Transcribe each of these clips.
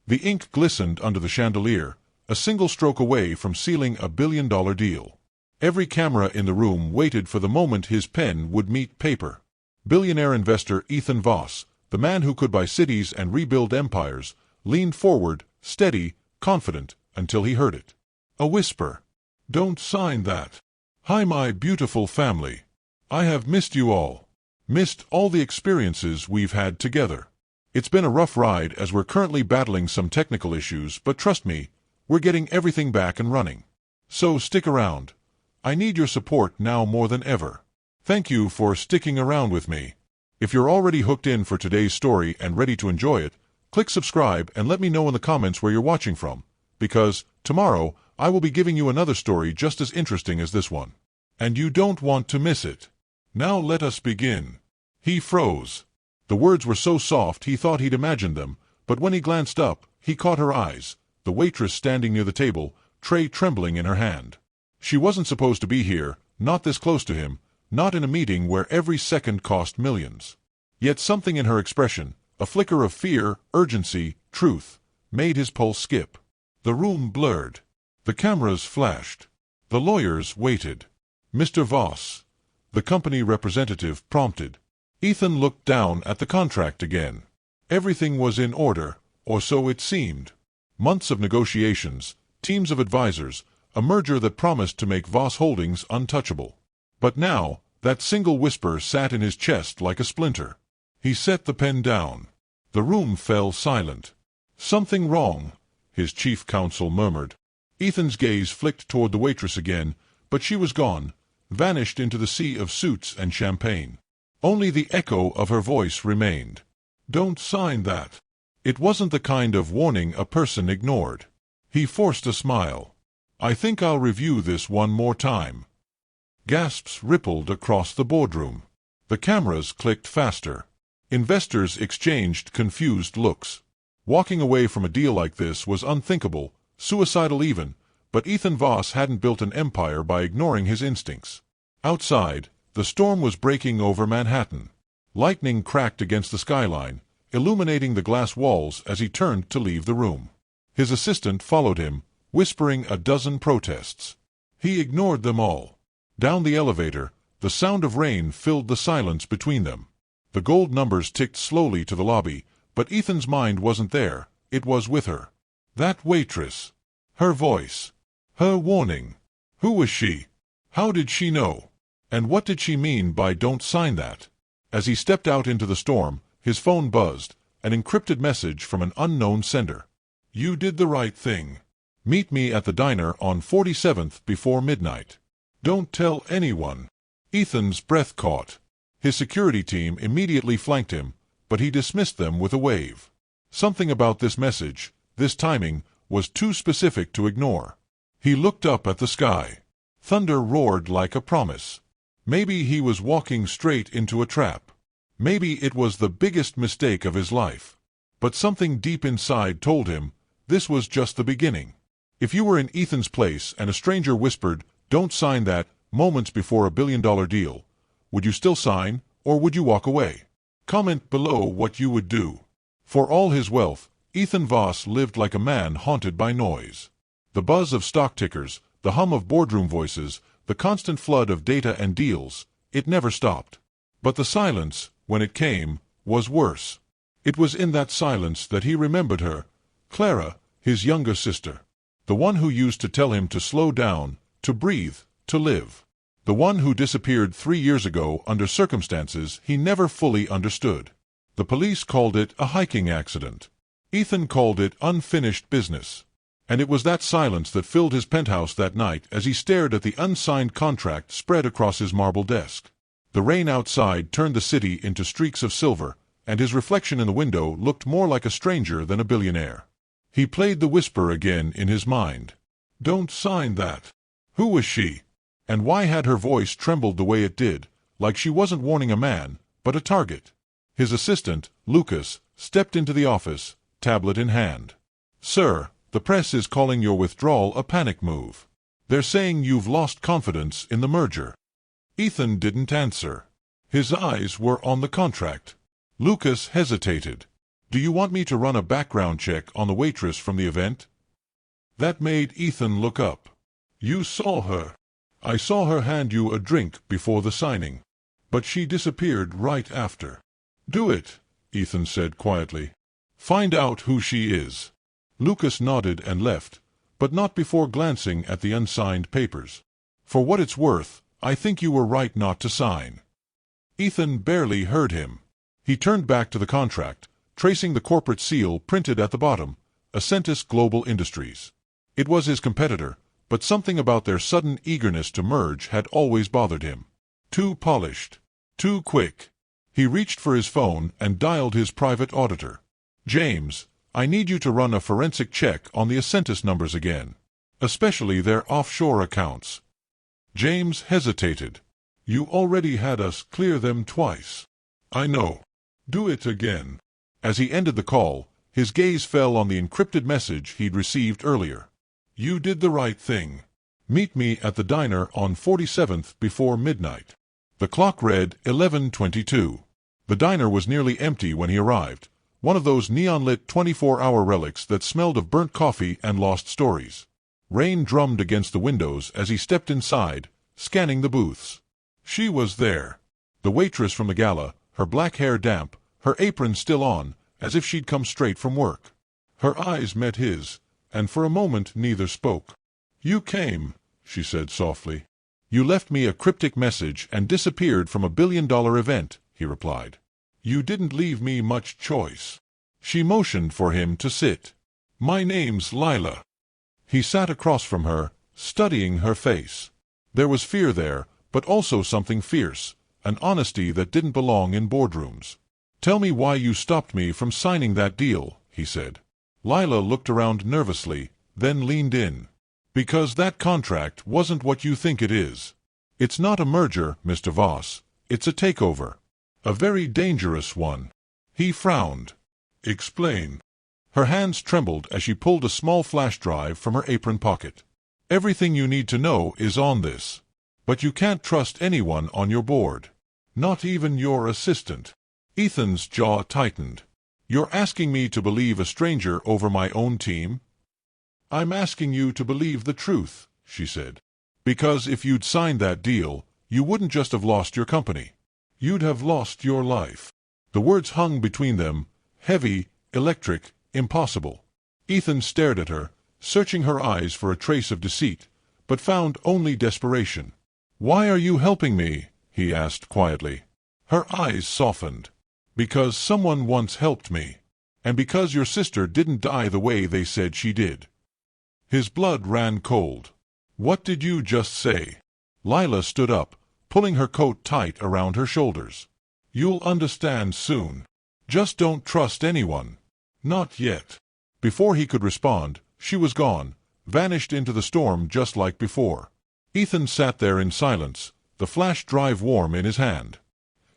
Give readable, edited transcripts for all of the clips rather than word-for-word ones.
The ink glistened under the chandelier, a single stroke away from sealing a billion-dollar deal. Every camera in the room waited for the moment his pen would meet paper. Billionaire investor Ethan Voss, the man who could buy cities and rebuild empires, leaned forward, steady, confident, until he heard it. A whisper. "Don't sign that. Hi, my beautiful family. I have missed you all. Missed all the experiences we've had together. It's been a rough ride as we're currently battling some technical issues, but trust me, we're getting everything back and running. So stick around. I need your support now more than ever. Thank you for sticking around with me. If you're already hooked in for today's story and ready to enjoy it, click subscribe and let me know in the comments where you're watching from, because tomorrow I will be giving you another story just as interesting as this one. And you don't want to miss it. Now let us begin." He froze. The words were so soft he thought he'd imagined them, but when he glanced up, he caught her eyes, the waitress standing near the table, tray trembling in her hand. She wasn't supposed to be here, not this close to him, not in a meeting where every second cost millions. Yet something in her expression, a flicker of fear, urgency, truth, made his pulse skip. The room blurred. The cameras flashed. The lawyers waited. "Mr. Voss," the company representative prompted. Ethan looked down at the contract again. Everything was in order, or so it seemed. Months of negotiations, teams of advisors, a merger that promised to make Voss Holdings untouchable. But now, that single whisper sat in his chest like a splinter. He set the pen down. The room fell silent. "Something wrong," his chief counsel murmured. Ethan's gaze flicked toward the waitress again, but she was gone, vanished into the sea of suits and champagne. Only the echo of her voice remained. "Don't sign that." It wasn't the kind of warning a person ignored. He forced a smile. "I think I'll review this one more time." Gasps rippled across the boardroom. The cameras clicked faster. Investors exchanged confused looks. Walking away from a deal like this was unthinkable, suicidal even, but Ethan Voss hadn't built an empire by ignoring his instincts. Outside, the storm was breaking over Manhattan. Lightning cracked against the skyline, illuminating the glass walls as he turned to leave the room. His assistant followed him, whispering a dozen protests. He ignored them all. Down the elevator, the sound of rain filled the silence between them. The gold numbers ticked slowly to the lobby, but Ethan's mind wasn't there, it was with her. That waitress. Her voice. Her warning. Who was she? How did she know? And what did she mean by "don't sign that"? As he stepped out into the storm, his phone buzzed, an encrypted message from an unknown sender. "You did the right thing. Meet me at the diner on 47th before midnight. Don't tell anyone." Ethan's breath caught. His security team immediately flanked him, but he dismissed them with a wave. Something about this message, this timing, was too specific to ignore. He looked up at the sky. Thunder roared like a promise. Maybe he was walking straight into a trap. Maybe it was the biggest mistake of his life. But something deep inside told him this was just the beginning. If you were in Ethan's place and a stranger whispered, "Don't sign that," moments before a billion-dollar deal, would you still sign, or would you walk away? Comment below what you would do. For all his wealth, Ethan Voss lived like a man haunted by noise. The buzz of stock tickers, the hum of boardroom voices, the constant flood of data and deals, it never stopped. But the silence, when it came, was worse. It was in that silence that he remembered her, Clara, his younger sister. The one who used to tell him to slow down, to breathe, to live. The one who disappeared 3 years ago under circumstances he never fully understood. The police called it a hiking accident. Ethan called it unfinished business. And it was that silence that filled his penthouse that night as he stared at the unsigned contract spread across his marble desk. The rain outside turned the city into streaks of silver, and his reflection in the window looked more like a stranger than a billionaire. He played the whisper again in his mind. "Don't sign that." Who was she? And why had her voice trembled the way it did, like she wasn't warning a man, but a target? His assistant, Lucas, stepped into the office, tablet in hand. "Sir, the press is calling your withdrawal a panic move. They're saying you've lost confidence in the merger." Ethan didn't answer. His eyes were on the contract. Lucas hesitated. Do you want me to run a background check on the waitress from the event? That made Ethan look up. You saw her. I saw her hand you a drink before the signing, but she disappeared right after. Do it, Ethan said quietly. Find out who she is. Lucas nodded and left, but not before glancing at the unsigned papers. For what it's worth, I think you were right not to sign. Ethan barely heard him. He turned back to the contract, tracing the corporate seal printed at the bottom, Ascentus Global Industries. It was his competitor, but something about their sudden eagerness to merge had always bothered him. Too polished. Too quick. He reached for his phone and dialed his private auditor. James, I need you to run a forensic check on the Ascentus numbers again, especially their offshore accounts. James hesitated. You already had us clear them twice. I know. Do it again. As he ended the call, his gaze fell on the encrypted message he'd received earlier. You did the right thing. Meet me at the diner on 47th before midnight. The clock read 11:22. The diner was nearly empty when he arrived, one of those neon-lit 24-hour relics that smelled of burnt coffee and lost stories. Rain drummed against the windows as he stepped inside, scanning the booths. She was there. The waitress from the gala, her black hair damp, her apron still on, as if she'd come straight from work. Her eyes met his, and for a moment neither spoke. You came, she said softly. You left me a cryptic message and disappeared from a billion-dollar event, he replied. You didn't leave me much choice. She motioned for him to sit. My name's Lila. He sat across from her, studying her face. There was fear there, but also something fierce, an honesty that didn't belong in boardrooms. Tell me why you stopped me from signing that deal, he said. Lila looked around nervously, then leaned in. Because that contract wasn't what you think it is. It's not a merger, Mr. Voss. It's a takeover. A very dangerous one. He frowned. Explain. Her hands trembled as she pulled a small flash drive from her apron pocket. Everything you need to know is on this. But you can't trust anyone on your board. Not even your assistant. Ethan's jaw tightened. You're asking me to believe a stranger over my own team? I'm asking you to believe the truth, she said. Because if you'd signed that deal, you wouldn't just have lost your company. You'd have lost your life. The words hung between them, heavy, electric, impossible. Ethan stared at her, searching her eyes for a trace of deceit, but found only desperation. Why are you helping me? He asked quietly. Her eyes softened. Because someone once helped me. And because your sister didn't die the way they said she did. His blood ran cold. What did you just say? Lila stood up, pulling her coat tight around her shoulders. You'll understand soon. Just don't trust anyone. Not yet. Before he could respond, she was gone, vanished into the storm just like before. Ethan sat there in silence, the flash drive warm in his hand.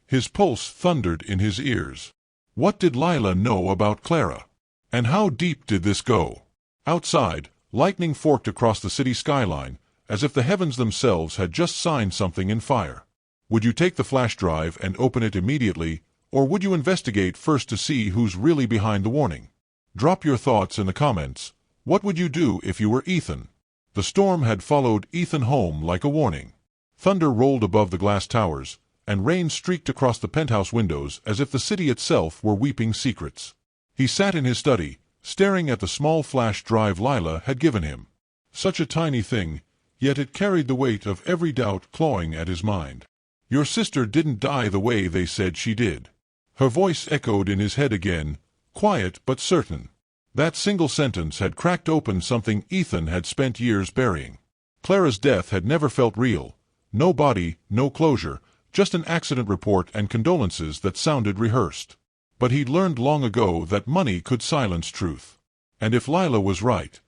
His pulse thundered in his ears. What did Lila know about Clara? And how deep did this go? Outside, lightning forked across the city skyline, as if the heavens themselves had just signed something in fire. Would you take the flash drive and open it immediately, or would you investigate first to see who's really behind the warning? Drop your thoughts in the comments. What would you do if you were Ethan? The storm had followed Ethan home like a warning. Thunder rolled above the glass towers, and rain streaked across the penthouse windows as if the city itself were weeping secrets. He sat in his study, staring at the small flash drive Lila had given him. Such a tiny thing, yet it carried the weight of every doubt clawing at his mind. Your sister didn't die the way they said she did. Her voice echoed in his head again, quiet but certain. That single sentence had cracked open something Ethan had spent years burying. Clara's death had never felt real. No body, no closure, just an accident report and condolences that sounded rehearsed. But he'd learned long ago that money could silence truth. And if Lila was right,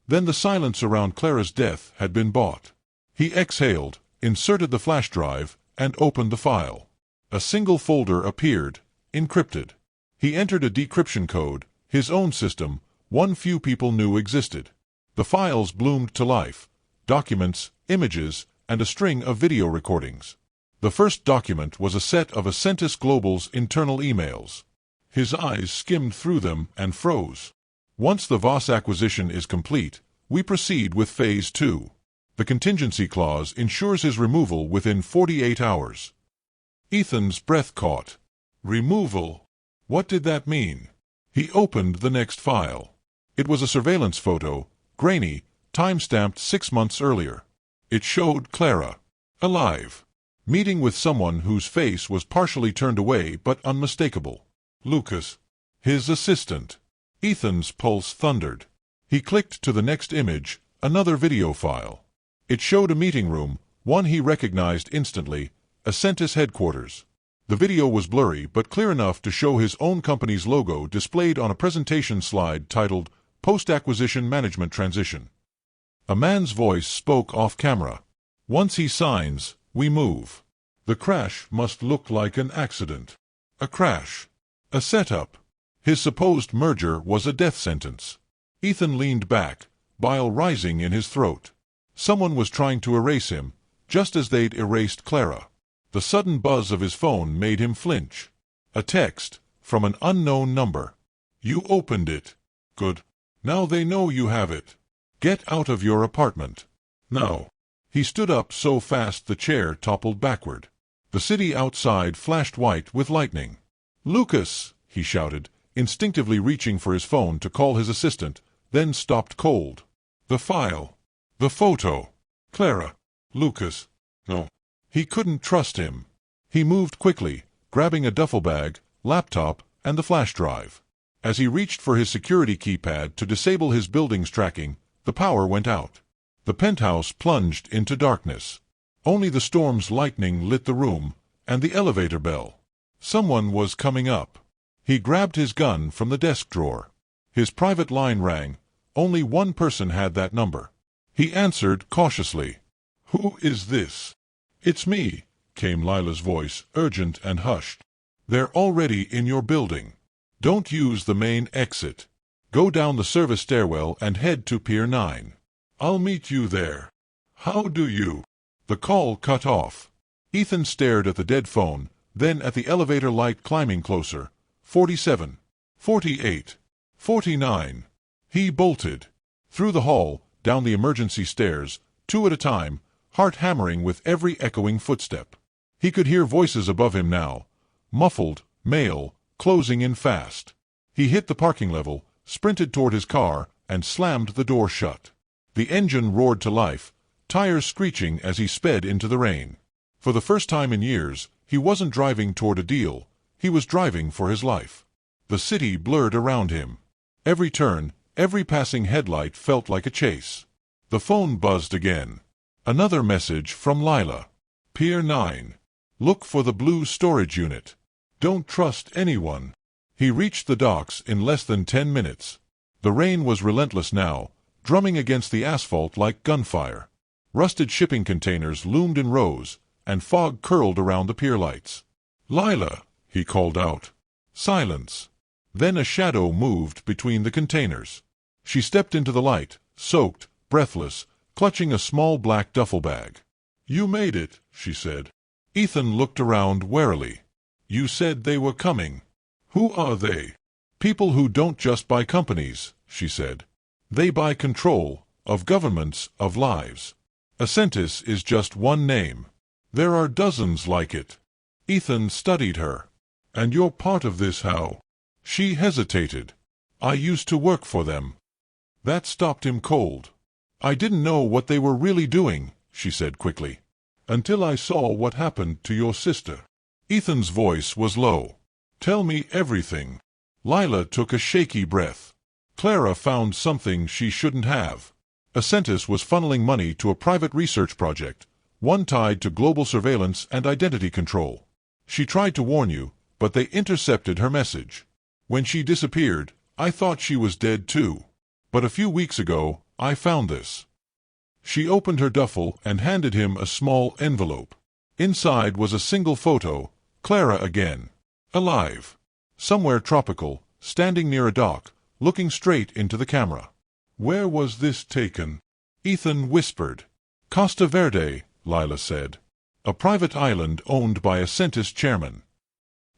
then the silence around Clara's death had been bought. He exhaled, inserted the flash drive, and opened the file. A single folder appeared, encrypted. He entered a decryption code, his own system, one few people knew existed. The files bloomed to life, documents, images, and a string of video recordings. The first document was a set of Ascentus Global's internal emails. His eyes skimmed through them and froze. Once the Voss acquisition is complete, we proceed with Phase 2. The contingency clause ensures his removal within 48 hours. Ethan's breath caught. Removal? What did that mean? He opened the next file. It was a surveillance photo, grainy, time-stamped 6 months earlier. It showed Clara, alive, meeting with someone whose face was partially turned away but unmistakable. Lucas, his assistant. Ethan's pulse thundered. He clicked to the next image, another video file. It showed a meeting room, one he recognized instantly, Ascentis headquarters. The video was blurry but clear enough to show his own company's logo displayed on a presentation slide titled Post-Acquisition Management Transition. A man's voice spoke off-camera. Once he signs, we move. The crash must look like an accident. A crash. A setup. His supposed merger was a death sentence. Ethan leaned back, bile rising in his throat. Someone was trying to erase him, just as they'd erased Clara. The sudden buzz of his phone made him flinch. A text, from an unknown number. You opened it. Good. Now they know you have it. Get out of your apartment. Now. He stood up so fast the chair toppled backward. The city outside flashed white with lightning. Lucas, he shouted, instinctively reaching for his phone to call his assistant, then stopped cold. The file. The photo. Clara. Lucas. No. He couldn't trust him. He moved quickly, grabbing a duffel bag, laptop, and the flash drive. As he reached for his security keypad to disable his building's tracking, the power went out. The penthouse plunged into darkness. Only the storm's lightning lit the room, and the elevator bell. Someone was coming up. He grabbed his gun from the desk drawer. His private line rang. Only one person had that number. He answered cautiously. Who is this? It's me, came Lila's voice, urgent and hushed. They're already in your building. Don't use the main exit. Go down the service stairwell and head to Pier 9. I'll meet you there. How do you? The call cut off. Ethan stared at the dead phone, then at the elevator light climbing closer. 47. 48. 49. He bolted. Through the hall, down the emergency stairs, 2 at a time, heart hammering with every echoing footstep. He could hear voices above him now. Muffled, male, closing in fast. He hit the parking level, sprinted toward his car, and slammed the door shut. The engine roared to life, tires screeching as he sped into the rain. For the first time in years, he wasn't driving toward a deal. He was driving for his life. The city blurred around him. Every turn, every passing headlight felt like a chase. The phone buzzed again. Another message from Lila. Pier 9. Look for the blue storage unit. Don't trust anyone. He reached the docks in less than 10 minutes. The rain was relentless now, drumming against the asphalt like gunfire. Rusted shipping containers loomed in rows, and fog curled around the pier lights. Lila, he called out. Silence. Then a shadow moved between the containers. She stepped into the light, soaked, breathless, clutching a small black duffel bag. You made it, she said. Ethan looked around warily. You said they were coming. Who are they? People who don't just buy companies, she said. They buy control, of governments, of lives. Ascentis is just one name. There are dozens like it. Ethan studied her. And you're part of this how? She hesitated. I used to work for them. That stopped him cold. I didn't know what they were really doing, she said quickly. Until I saw what happened to your sister. Ethan's voice was low. Tell me everything. Lila took a shaky breath. Clara found something she shouldn't have. Ascentis was funneling money to a private research project, one tied to global surveillance and identity control. She tried to warn you, but they intercepted her message. When she disappeared, I thought she was dead too. But a few weeks ago, I found this. She opened her duffel and handed him a small envelope. Inside was a single photo, Clara again. Alive. Somewhere tropical, standing near a dock, looking straight into the camera. Where was this taken? Ethan whispered. Costa Verde, Lila said. A private island owned by a Ascentis chairman.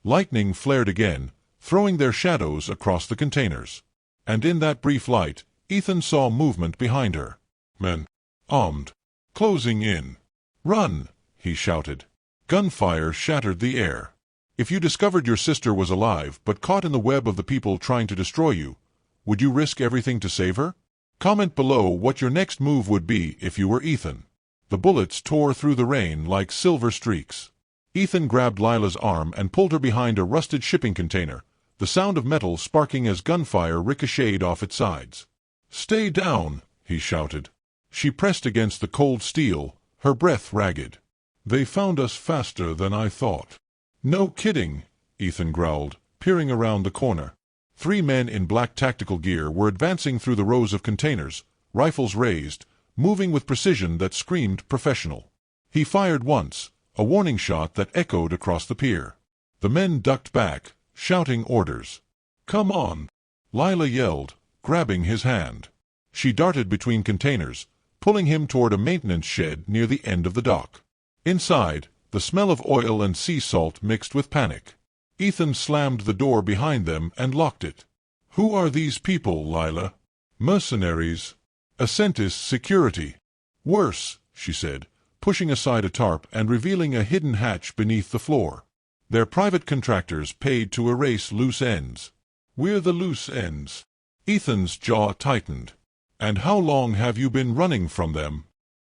Lightning flared again, throwing their shadows across the containers. And in that brief light, Ethan saw movement behind her. Men, armed, closing in. "Run!" he shouted. Gunfire shattered the air. "If you discovered your sister was alive but caught in the web of the people trying to destroy you, would you risk everything to save her? Comment below what your next move would be if you were Ethan." The bullets tore through the rain like silver streaks. Ethan grabbed Lila's arm and pulled her behind a rusted shipping container, the sound of metal sparking as gunfire ricocheted off its sides. "Stay down!" he shouted. She pressed against the cold steel, her breath ragged. "They found us faster than I thought." "No kidding," Ethan growled, peering around the corner. 3 men in black tactical gear were advancing through the rows of containers, rifles raised, moving with precision that screamed professional. He fired once, a warning shot that echoed across the pier. The men ducked back, shouting orders. "Come on!" Lila yelled, grabbing his hand. She darted between containers, pulling him toward a maintenance shed near the end of the dock. Inside, the smell of oil and sea salt mixed with panic. Ethan slammed the door behind them and locked it. "Who are these people, Lila?" "Mercenaries. Ascentis security." "Worse," she said, pushing aside a tarp and revealing a hidden hatch beneath the floor. "They're private contractors paid to erase loose ends." "We're the loose ends." Ethan's jaw tightened. "And how long have you been running from them?"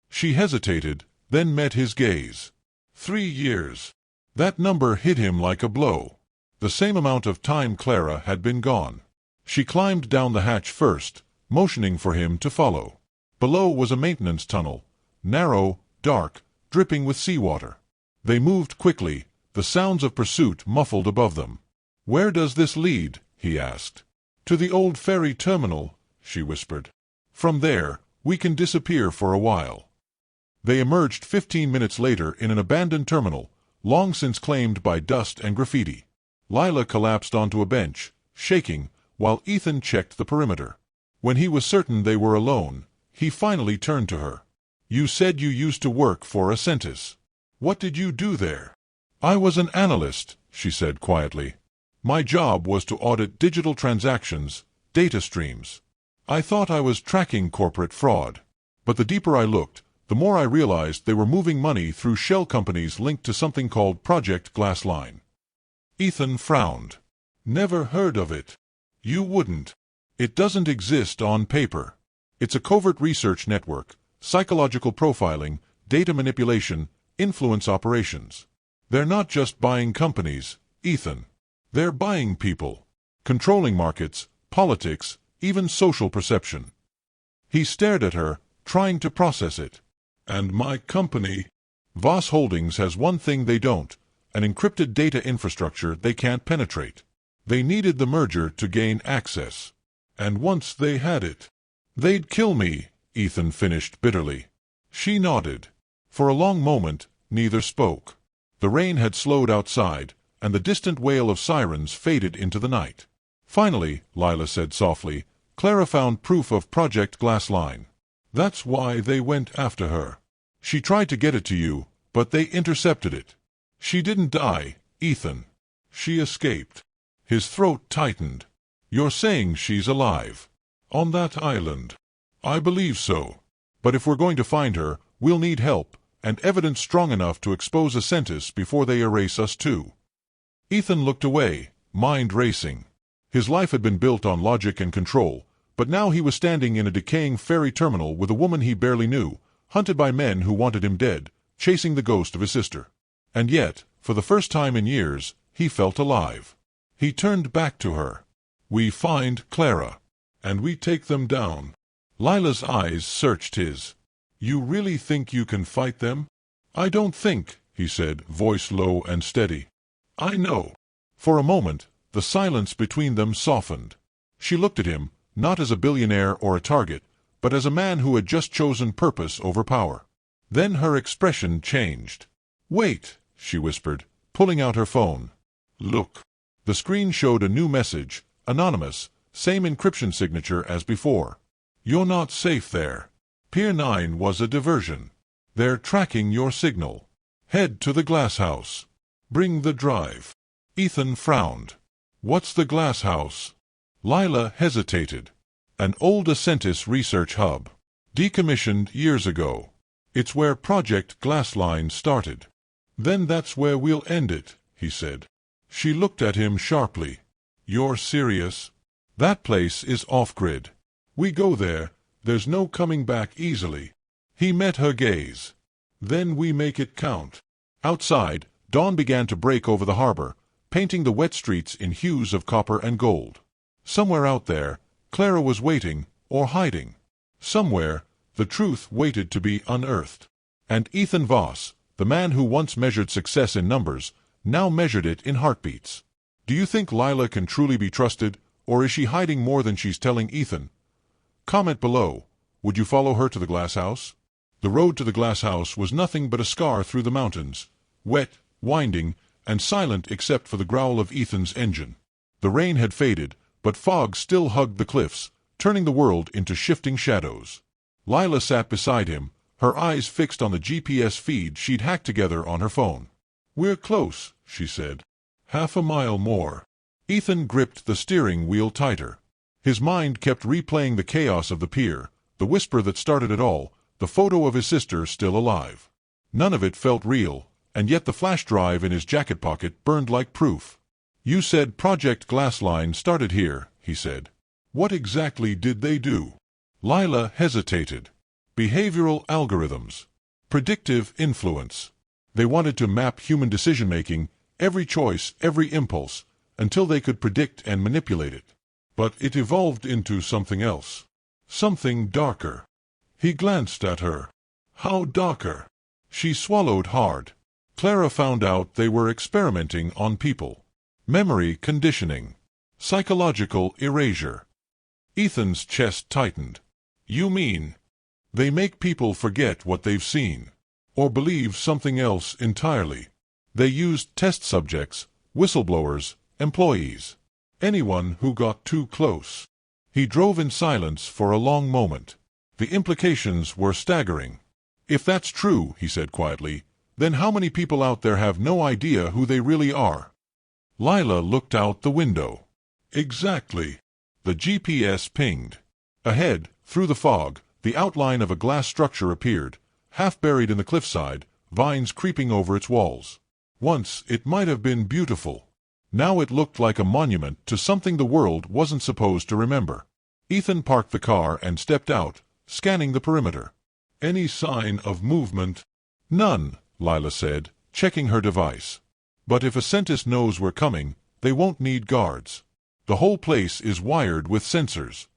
She hesitated, then met his gaze. 3 years. That number hit him like a blow. The same amount of time Clara had been gone. She climbed down the hatch first, motioning for him to follow. Below was a maintenance tunnel, narrow, dark, dripping with seawater. They moved quickly, the sounds of pursuit muffled above them. "Where does this lead?" he asked. "To the old ferry terminal," she whispered. "From there, we can disappear for a while." They emerged 15 minutes later in an abandoned terminal, long since claimed by dust and graffiti. Lila collapsed onto a bench, shaking, while Ethan checked the perimeter. When he was certain they were alone, he finally turned to her. "You said you used to work for Ascentis. What did you do there?" "I was an analyst," she said quietly. "My job was to audit digital transactions, data streams. I thought I was tracking corporate fraud. But the deeper I looked, the more I realized they were moving money through shell companies linked to something called Project Glassline." Ethan frowned. "Never heard of it." "You wouldn't. It doesn't exist on paper. It's a covert research network, psychological profiling, data manipulation, influence operations. They're not just buying companies, Ethan. They're buying people. Controlling markets, politics, even social perception." He stared at her, trying to process it. "And my company?" "Voss Holdings has one thing they don't, an encrypted data infrastructure they can't penetrate. They needed the merger to gain access. And once they had it, they'd kill me," Ethan finished bitterly. She nodded. For a long moment, neither spoke. The rain had slowed outside, and the distant wail of sirens faded into the night. "Finally," Lila said softly, "Clara found proof of Project Glassline. That's why they went after her. She tried to get it to you, but they intercepted it. She didn't die, Ethan. She escaped." His throat tightened. "You're saying she's alive? On that island?" "I believe so. But if we're going to find her, we'll need help, and evidence strong enough to expose Ascentis before they erase us too." Ethan looked away, mind racing. His life had been built on logic and control, but now he was standing in a decaying ferry terminal with a woman he barely knew, hunted by men who wanted him dead, chasing the ghost of his sister. And yet, for the first time in years, he felt alive. He turned back to her. "We find Clara, and we take them down." Lila's eyes searched his. "You really think you can fight them?" "I don't think," he said, voice low and steady. "I know." For a moment, the silence between them softened. She looked at him, not as a billionaire or a target, but as a man who had just chosen purpose over power. Then her expression changed. "Wait," she whispered, pulling out her phone. "Look." The screen showed a new message, anonymous, same encryption signature as before. "You're not safe there. Pier 9 was a diversion. They're tracking your signal. Head to the glass house. Bring the drive." Ethan frowned. What's the glass house? Lila hesitated. An old Ascentis research hub. Decommissioned years ago. It's where Project Glassline started. Then that's where we'll end it, he said. She looked at him sharply. You're serious? That place is off-grid. We go there, there's no coming back easily. He met her gaze. Then we make it count. Outside, dawn began to break over the harbor, painting the wet streets in hues of copper and gold. Somewhere out there, Clara was waiting, or hiding. Somewhere, the truth waited to be unearthed. And Ethan Voss, the man who once measured success in numbers, now measured it in heartbeats. Do you think Lila can truly be trusted, or is she hiding more than she's telling Ethan? Comment below. Would you follow her to the glass house? The road to the glass house was nothing but a scar through the mountains, wet, winding, and silent except for the growl of Ethan's engine. The rain had faded, but fog still hugged the cliffs, turning the world into shifting shadows. Lila sat beside him, her eyes fixed on the GPS feed she'd hacked together on her phone. We're close, she said. Half a mile more. Ethan gripped the steering wheel tighter. His mind kept replaying the chaos of the pier, the whisper that started it all, the photo of his sister still alive. None of it felt real, and yet the flash drive in his jacket pocket burned like proof. You said Project Glassline started here, he said. What exactly did they do? Lila hesitated. Behavioral algorithms. Predictive influence. They wanted to map human decision-making, every choice, every impulse, until they could predict and manipulate it. But it evolved into something else. Something darker. He glanced at her. How darker? She swallowed hard. Clara found out they were experimenting on people. Memory conditioning. Psychological erasure. Ethan's chest tightened. You mean, they make people forget what they've seen, or believe something else entirely. They used test subjects, whistleblowers, employees, anyone who got too close. He drove in silence for a long moment. The implications were staggering. If that's true, he said quietly, then how many people out there have no idea who they really are? Lila looked out the window. Exactly. The GPS pinged. Ahead, through the fog, the outline of a glass structure appeared, half buried in the cliffside, vines creeping over its walls. Once it might have been beautiful. Now it looked like a monument to something the world wasn't supposed to remember. Ethan parked the car and stepped out, scanning the perimeter. Any sign of movement? None, Lila said, checking her device. But if Ascentis knows we're coming, they won't need guards. The whole place is wired with sensors.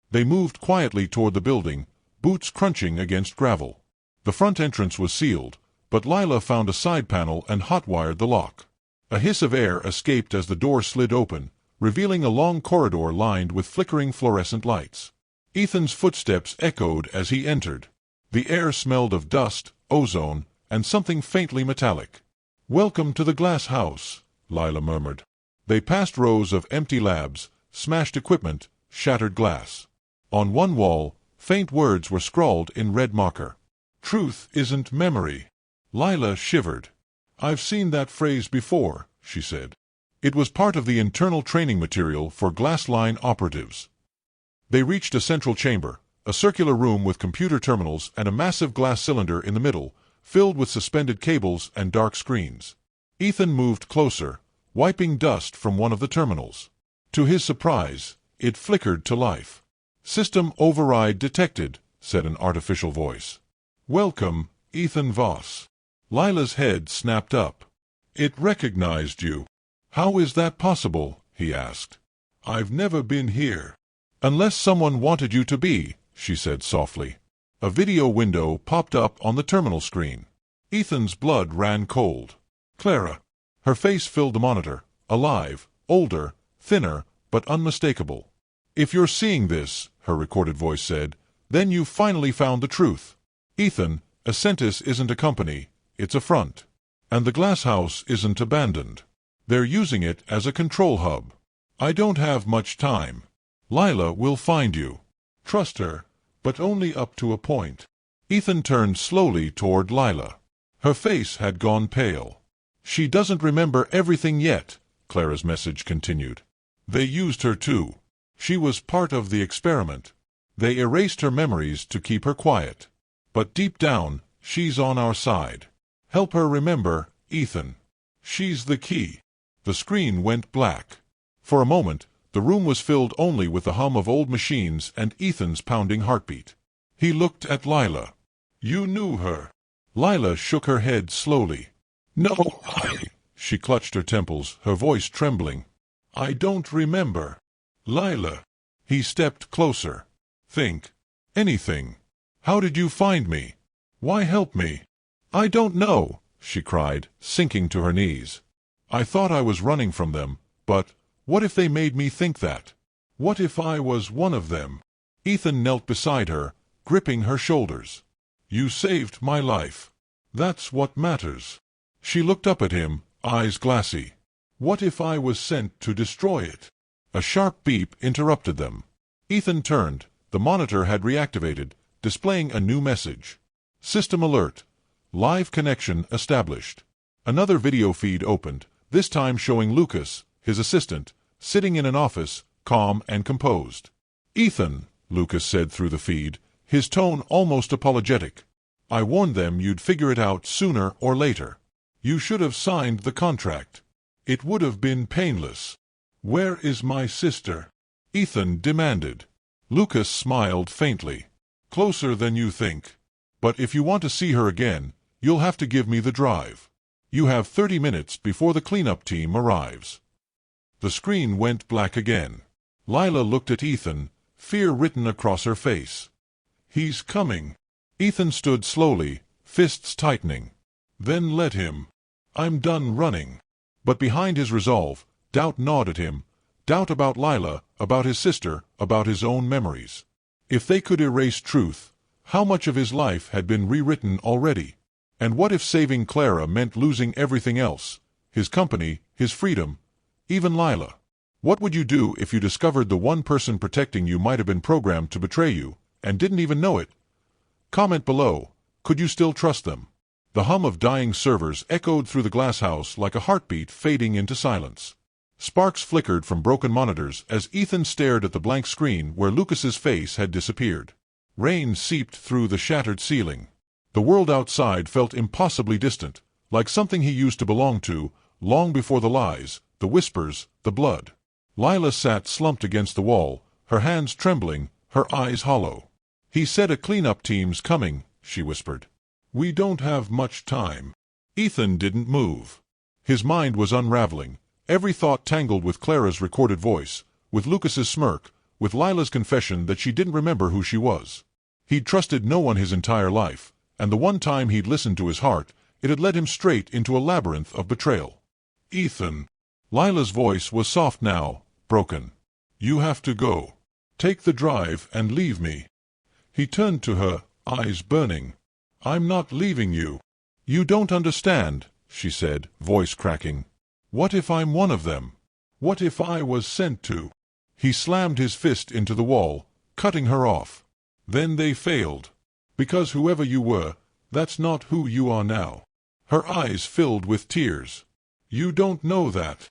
They moved quietly toward the building, boots crunching against gravel. The front entrance was sealed, but Lila found a side panel and hot-wired the lock. A hiss of air escaped as the door slid open, revealing a long corridor lined with flickering fluorescent lights. Ethan's footsteps echoed as he entered. The air smelled of dust, ozone, and something faintly metallic. "Welcome to the glass house," Lila murmured. They passed rows of empty labs, smashed equipment, shattered glass. On one wall, faint words were scrawled in red marker. "Truth isn't memory." Lila shivered. "I've seen that phrase before," she said. It was part of the internal training material for Glassline operatives. They reached a central chamber, a circular room with computer terminals and a massive glass cylinder in the middle, filled with suspended cables and dark screens. Ethan moved closer, wiping dust from one of the terminals. To his surprise, it flickered to life. "System override detected," said an artificial voice. "Welcome, Ethan Voss." Lila's head snapped up. "It recognized you." "How is that possible?" he asked. "I've never been here." "Unless someone wanted you to be," she said softly. A video window popped up on the terminal screen. Ethan's blood ran cold. Clara. Her face filled the monitor, alive, older, thinner, but unmistakable. "If you're seeing this," her recorded voice said, "then you've finally found the truth. Ethan, Ascentis isn't a company, it's a front. And the glass house isn't abandoned. They're using it as a control hub. I don't have much time. Lila will find you. Trust her, but only up to a point." Ethan turned slowly toward Lila. Her face had gone pale. "She doesn't remember everything yet," Clara's message continued. They used her too. She was part of the experiment. They erased her memories to keep her quiet. But deep down, she's on our side. Help her remember, Ethan. She's the key. The screen went black. For a moment, the room was filled only with the hum of old machines and Ethan's pounding heartbeat. He looked at Lila. You knew her. Lila shook her head slowly. No, She clutched her temples, her voice trembling. I don't remember. Lila. He stepped closer. Think. Anything. How did you find me? Why help me? I don't know, she cried, sinking to her knees. I thought I was running from them, but what if they made me think that? What if I was one of them? Ethan knelt beside her, gripping her shoulders. You saved my life. That's what matters. She looked up at him, eyes glassy. What if I was sent to destroy it? A sharp beep interrupted them. Ethan turned. The monitor had reactivated, displaying a new message. System alert. Live connection established. Another video feed opened, this time showing Lucas, his assistant, sitting in an office, calm and composed. Ethan, Lucas said through the feed, his tone almost apologetic. I warned them you'd figure it out sooner or later. You should have signed the contract. It would have been painless. Where is my sister? Ethan demanded. Lucas smiled faintly. Closer than you think. But if you want to see her again, you'll have to give me the drive. You have 30 minutes before the cleanup team arrives. The screen went black again. Lila looked at Ethan, fear written across her face. He's coming. Ethan stood slowly, fists tightening. Then let him. I'm done running. But behind his resolve, doubt gnawed at him. Doubt about Lila, about his sister, about his own memories. If they could erase truth, how much of his life had been rewritten already? And what if saving Clara meant losing everything else? His company, his freedom, even Lila. What would you do if you discovered the one person protecting you might have been programmed to betray you, and didn't even know it? Comment below. Could you still trust them? The hum of dying servers echoed through the glass house like a heartbeat fading into silence. Sparks flickered from broken monitors as Ethan stared at the blank screen where Lucas's face had disappeared. Rain seeped through the shattered ceiling. The world outside felt impossibly distant, like something he used to belong to, long before the lies, the whispers, the blood. Lila sat slumped against the wall, her hands trembling, her eyes hollow. He said a cleanup team's coming, she whispered. We don't have much time. Ethan didn't move. His mind was unraveling, every thought tangled with Clara's recorded voice, with Lucas's smirk, with Lila's confession that she didn't remember who she was. He'd trusted no one his entire life, and the one time he'd listened to his heart, it had led him straight into a labyrinth of betrayal. Ethan. Lila's voice was soft now, broken. You have to go. Take the drive and leave me. He turned to her, eyes burning. I'm not leaving you. You don't understand, she said, voice cracking. What if I'm one of them? What if I was sent to? He slammed his fist into the wall, cutting her off. Then they failed. Because whoever you were, that's not who you are now. Her eyes filled with tears. You don't know that.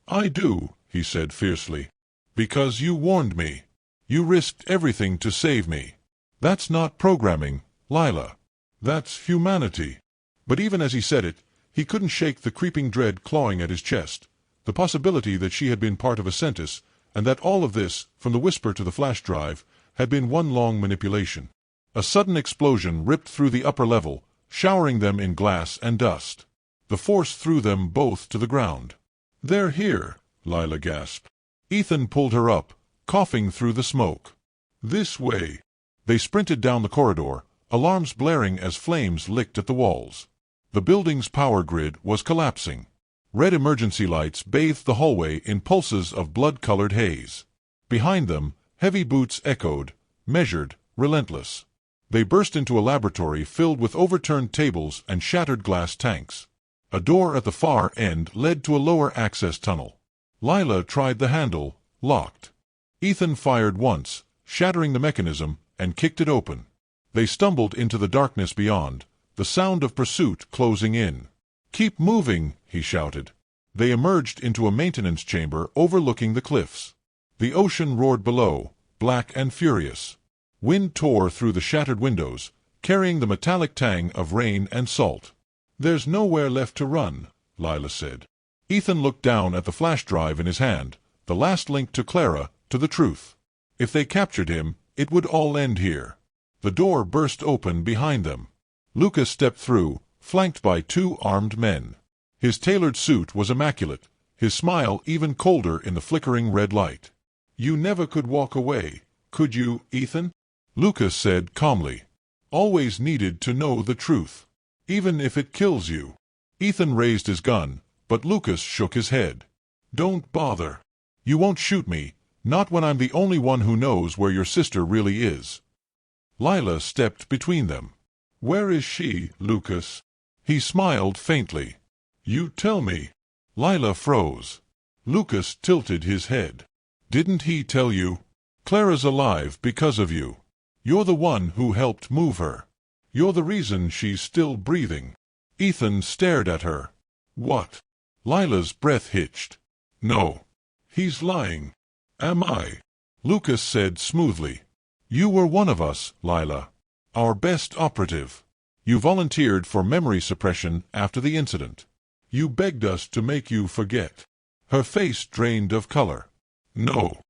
I do, he said fiercely. Because you warned me. You risked everything to save me. That's not programming, Lila. That's humanity. But even as he said it, he couldn't shake the creeping dread clawing at his chest, the possibility that she had been part of a Centis, and that all of this, from the whisper to the flash drive, had been one long manipulation. A sudden explosion ripped through the upper level, showering them in glass and dust. The force threw them both to the ground. They're here, Lila gasped. Ethan pulled her up, coughing through the smoke. This way. They sprinted down the corridor, alarms blaring as flames licked at the walls. The building's power grid was collapsing. Red emergency lights bathed the hallway in pulses of blood-colored haze. Behind them, heavy boots echoed, measured, relentless. They burst into a laboratory filled with overturned tables and shattered glass tanks. A door at the far end led to a lower access tunnel. Lila tried the handle, locked. Ethan fired once, shattering the mechanism, and kicked it open. They stumbled into the darkness beyond, the sound of pursuit closing in. Keep moving, he shouted. They emerged into a maintenance chamber overlooking the cliffs. The ocean roared below, black and furious. Wind tore through the shattered windows, carrying the metallic tang of rain and salt. "There's nowhere left to run," Lila said. Ethan looked down at the flash drive in his hand, the last link to Clara, to the truth. If they captured him, it would all end here. The door burst open behind them. Lucas stepped through, flanked by 2 armed men. His tailored suit was immaculate, his smile even colder in the flickering red light. "You never could walk away, could you, Ethan?" Lucas said calmly. "Always needed to know the truth. Even if it kills you." Ethan raised his gun, but Lucas shook his head. "Don't bother. You won't shoot me, not when I'm the only one who knows where your sister really is." Lila stepped between them. "Where is she, Lucas?" He smiled faintly. "You tell me." Lila froze. Lucas tilted his head. "Didn't he tell you? Clara's alive because of you. You're the one who helped move her. You're the reason she's still breathing." Ethan stared at her. "What?" Lila's breath hitched. "No. He's lying." "Am I?" Lucas said smoothly. "You were one of us, Lila. Our best operative. You volunteered for memory suppression after the incident. You begged us to make you forget." Her face drained of color. "No.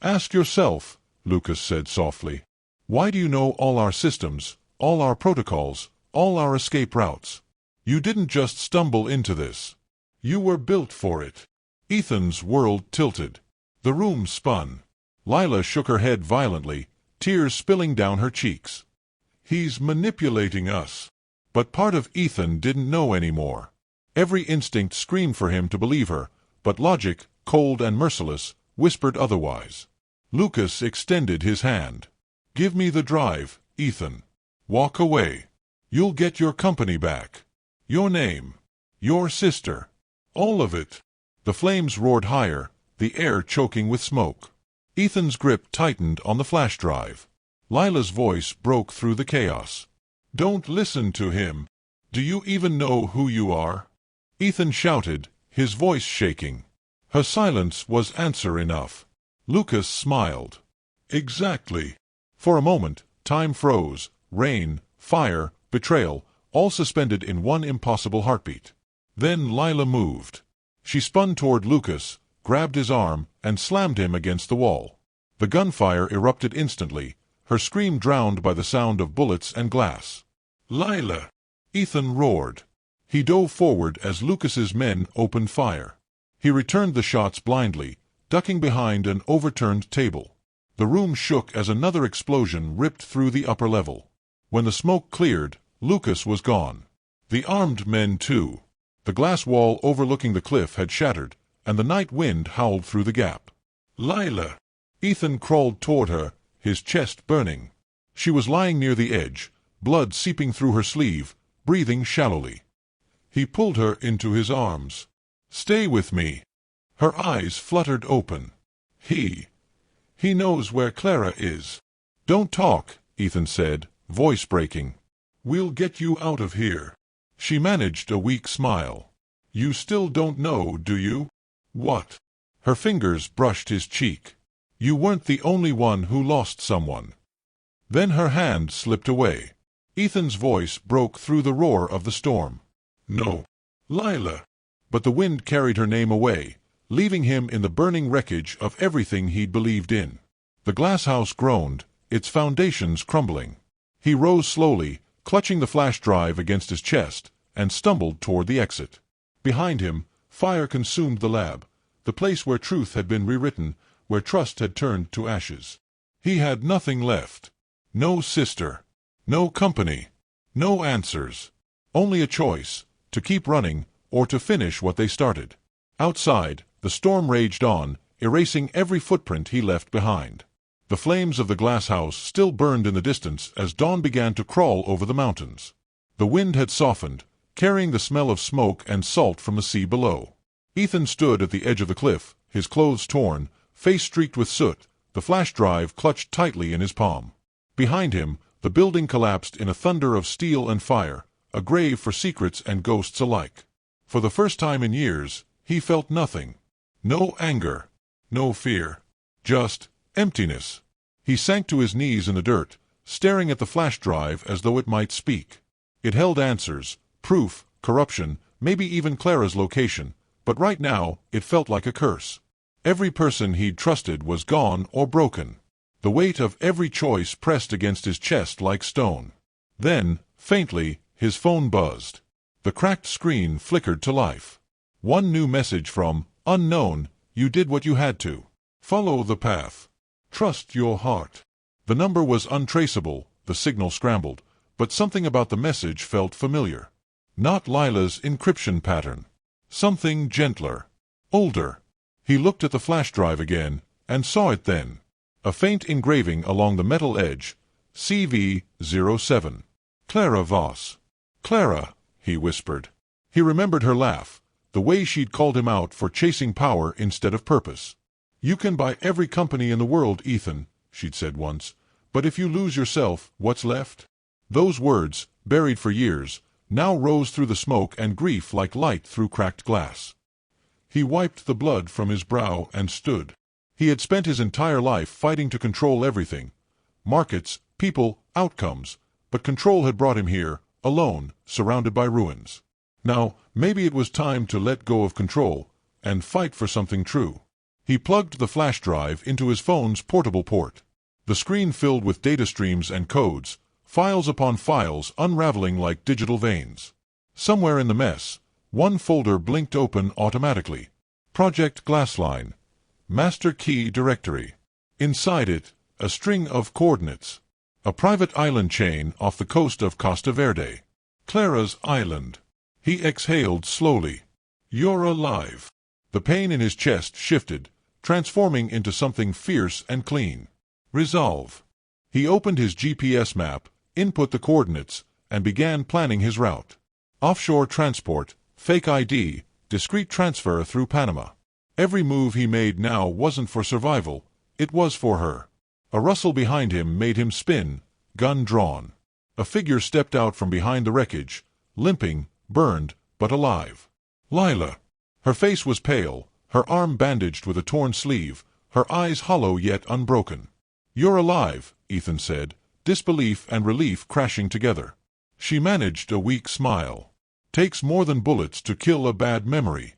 Ask yourself," Lucas said softly. "Why do you know all our systems, all our protocols, all our escape routes? You didn't just stumble into this. You were built for it." Ethan's world tilted. The room spun. Lila shook her head violently, tears spilling down her cheeks. "He's manipulating us." But part of Ethan didn't know anymore. Every instinct screamed for him to believe her, but logic, cold and merciless, whispered otherwise. Lucas extended his hand. "Give me the drive, Ethan. Walk away. You'll get your company back. Your name. Your sister. All of it." The flames roared higher, the air choking with smoke. Ethan's grip tightened on the flash drive. Lila's voice broke through the chaos. "Don't listen to him. Do you even know who you are?" Ethan shouted, his voice shaking. Her silence was answer enough. Lucas smiled. "Exactly." For a moment, time froze, rain, fire, betrayal, all suspended in one impossible heartbeat. Then Lila moved. She spun toward Lucas, grabbed his arm, and slammed him against the wall. The gunfire erupted instantly, her scream drowned by the sound of bullets and glass. "Lila!" Ethan roared. He dove forward as Lucas's men opened fire. He returned the shots blindly, ducking behind an overturned table. The room shook as another explosion ripped through the upper level. When the smoke cleared, Lucas was gone. The armed men too. The glass wall overlooking the cliff had shattered, and the night wind howled through the gap. "Lila!" Ethan crawled toward her, his chest burning. She was lying near the edge, blood seeping through her sleeve, breathing shallowly. He pulled her into his arms. "Stay with me." Her eyes fluttered open. He knows where Clara is." "Don't talk," Ethan said, voice breaking. "We'll get you out of here." She managed a weak smile. "You still don't know, do you?" "What?" Her fingers brushed his cheek. "You weren't the only one who lost someone." Then her hand slipped away. Ethan's voice broke through the roar of the storm. "No, Lila." But the wind carried her name away, leaving him in the burning wreckage of everything he'd believed in. The glass house groaned, its foundations crumbling. He rose slowly, clutching the flash drive against his chest, and stumbled toward the exit. Behind him, fire consumed the lab, the place where truth had been rewritten, where trust had turned to ashes. He had nothing left. No sister. No company. No answers. Only a choice, to keep running, or to finish what they started. Outside, the storm raged on, erasing every footprint he left behind. The flames of the glass house still burned in the distance as dawn began to crawl over the mountains. The wind had softened, carrying the smell of smoke and salt from the sea below. Ethan stood at the edge of the cliff, his clothes torn, face streaked with soot, the flash drive clutched tightly in his palm. Behind him, the building collapsed in a thunder of steel and fire, a grave for secrets and ghosts alike. For the first time in years, He felt nothing. No anger. No fear. Just emptiness. He sank to his knees in the dirt, staring at the flash drive as though it might speak. It held answers, proof, corruption, maybe even Clara's location, but right now it felt like a curse. Every person he'd trusted was gone or broken. The weight of every choice pressed against his chest like stone. Then, faintly, his phone buzzed. The cracked screen flickered to life. One new message from unknown. You did what you had to. Follow the path. Trust your heart. The number was untraceable, the signal scrambled, but something about the message felt familiar. Not Lila's encryption pattern. Something gentler. Older. He looked at the flash drive again, and saw it then. A faint engraving along the metal edge. CV-07. Clara Voss. Clara, he whispered. He remembered her laugh, the way she'd called him out for chasing power instead of purpose. You can buy every company in the world, Ethan, she'd said once, but if you lose yourself, what's left? Those words, buried for years, now rose through the smoke and grief like light through cracked glass. He wiped the blood from his brow and stood. He had spent his entire life fighting to control everything. Markets, people, outcomes. But control had brought him here, alone, surrounded by ruins. Now, maybe it was time to let go of control, and fight for something true. He plugged the flash drive into his phone's portable port. The screen filled with data streams and codes, files upon files unraveling like digital veins. Somewhere in the mess, one folder blinked open automatically. Project Glassline. Master Key Directory. Inside it, a string of coordinates. A private island chain off the coast of Costa Verde. Clara's island. He exhaled slowly. You're alive. The pain in his chest shifted, transforming into something fierce and clean. Resolve. He opened his GPS map, input the coordinates, and began planning his route. Offshore transport, fake ID, discreet transfer through Panama. Every move he made now wasn't for survival, it was for her. A rustle behind him made him spin, gun drawn. A figure stepped out from behind the wreckage, limping, burned, but alive. Lila. Her face was pale, her arm bandaged with a torn sleeve, her eyes hollow yet unbroken. You're alive, Ethan said, disbelief and relief crashing together. She managed a weak smile. Takes more than bullets to kill a bad memory.